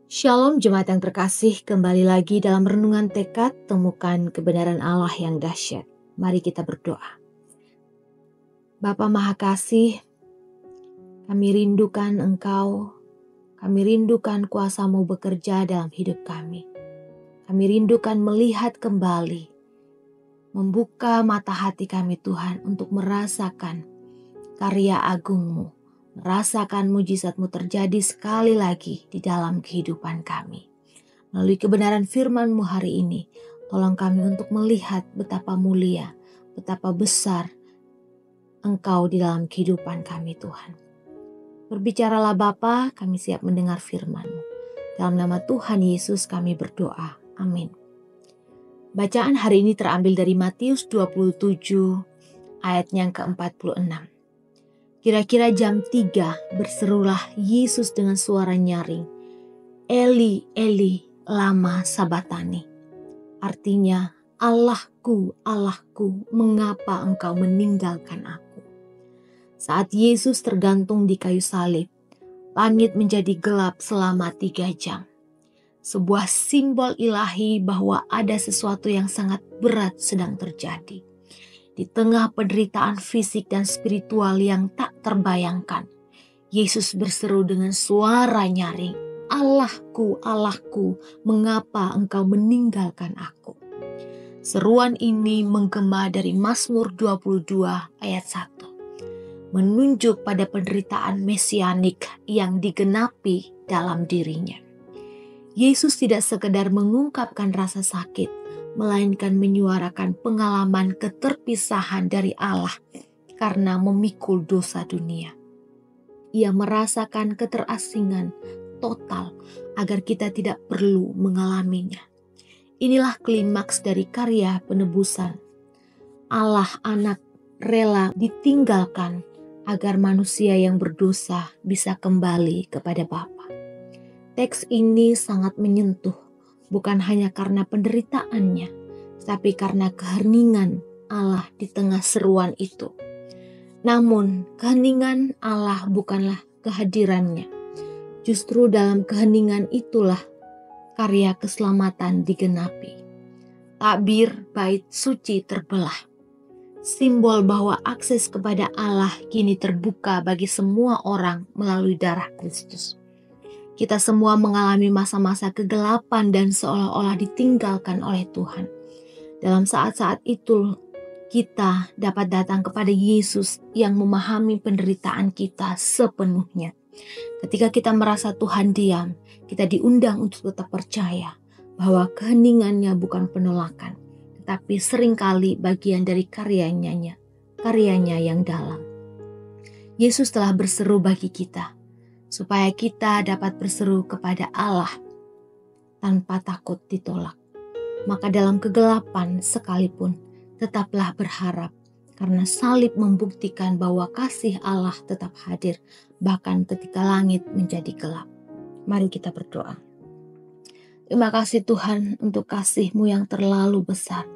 Shalom jemaat yang terkasih, kembali lagi dalam renungan tekad temukan kebenaran Allah yang dahsyat. Mari kita berdoa. Bapa Maha Kasih, kami rindukan Engkau, kami rindukan kuasa-Mu bekerja dalam hidup kami. Kami rindukan melihat kembali, membuka mata hati kami Tuhan untuk merasakan karya agung-Mu, merasakan mujizat-Mu terjadi sekali lagi di dalam kehidupan kami. Melalui kebenaran firman-Mu hari ini, tolong kami untuk melihat betapa mulia, betapa besar Engkau di dalam kehidupan kami Tuhan. Berbicaralah Bapa, kami siap mendengar firman-Mu. Dalam nama Tuhan Yesus kami berdoa. Amin. Bacaan hari ini terambil dari Matius 27 ayatnya yang ke-46. Kira-kira jam 3 berserulah Yesus dengan suara nyaring, Eli, Eli, lama sabatani. Artinya, Allahku, Allahku, mengapa engkau meninggalkan aku? Saat Yesus tergantung di kayu salib, langit menjadi gelap selama 3 jam. Sebuah simbol ilahi bahwa ada sesuatu yang sangat berat sedang terjadi. Di tengah penderitaan fisik dan spiritual yang tak terbayangkan, Yesus berseru dengan suara nyaring, Allahku, Allahku, mengapa engkau meninggalkan aku? Seruan ini menggema dari Mazmur 22 ayat 1. Menunjuk pada penderitaan mesianik yang digenapi dalam dirinya. Yesus tidak sekedar mengungkapkan rasa sakit, melainkan menyuarakan pengalaman keterpisahan dari Allah karena memikul dosa dunia. Ia merasakan keterasingan total agar kita tidak perlu mengalaminya. Inilah klimaks dari karya penebusan. Allah anak rela ditinggalkan agar manusia yang berdosa bisa kembali kepada Bapa. Teks ini sangat menyentuh, bukan hanya karena penderitaannya, tapi karena keheningan Allah di tengah seruan itu. Namun, keheningan Allah bukanlah kehadirannya. Justru dalam keheningan itulah karya keselamatan digenapi. Takbir bait suci terbelah. Simbol bahwa akses kepada Allah kini terbuka bagi semua orang melalui darah Kristus. Kita semua mengalami masa-masa kegelapan dan seolah-olah ditinggalkan oleh Tuhan. Dalam saat-saat itu, kita dapat datang kepada Yesus yang memahami penderitaan kita sepenuhnya. Ketika kita merasa Tuhan diam, kita diundang untuk tetap percaya bahwa keheningannya bukan penolakan, tetapi seringkali bagian dari karyanya yang dalam. Yesus telah berseru bagi kita, supaya kita dapat berseru kepada Allah tanpa takut ditolak. Maka dalam kegelapan sekalipun, tetaplah berharap, karena salib membuktikan bahwa kasih Allah tetap hadir, bahkan ketika langit menjadi gelap. Mari kita berdoa. Terima kasih Tuhan untuk kasih-Mu yang terlalu besar,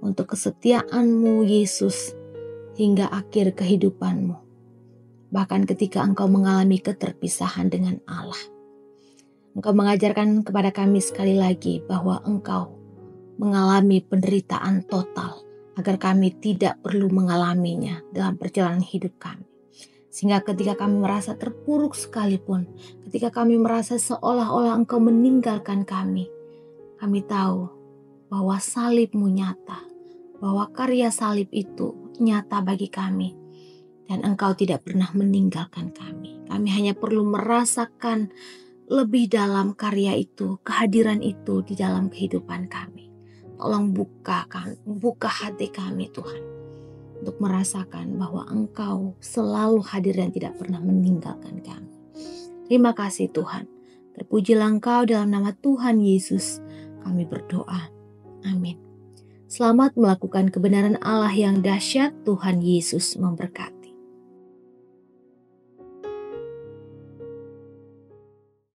untuk kesetiaan-Mu Yesus hingga akhir kehidupan-Mu. Bahkan ketika Engkau mengalami keterpisahan dengan Allah. Engkau mengajarkan kepada kami sekali lagi bahwa Engkau mengalami penderitaan total agar kami tidak perlu mengalaminya dalam perjalanan hidup kami. Sehingga ketika kami merasa terpuruk sekalipun, ketika kami merasa seolah-olah Engkau meninggalkan kami tahu bahwa salib-Mu nyata, bahwa karya salib itu nyata bagi kami. Dan Engkau tidak pernah meninggalkan kami. Kami hanya perlu merasakan lebih dalam karya itu, kehadiran itu di dalam kehidupan kami. Tolong buka hati kami Tuhan, untuk merasakan bahwa Engkau selalu hadir dan tidak pernah meninggalkan kami. Terima kasih Tuhan. Terpujilah Engkau, dalam nama Tuhan Yesus kami berdoa. Amin. Selamat melakukan kebenaran Allah yang dahsyat. Tuhan Yesus memberkati.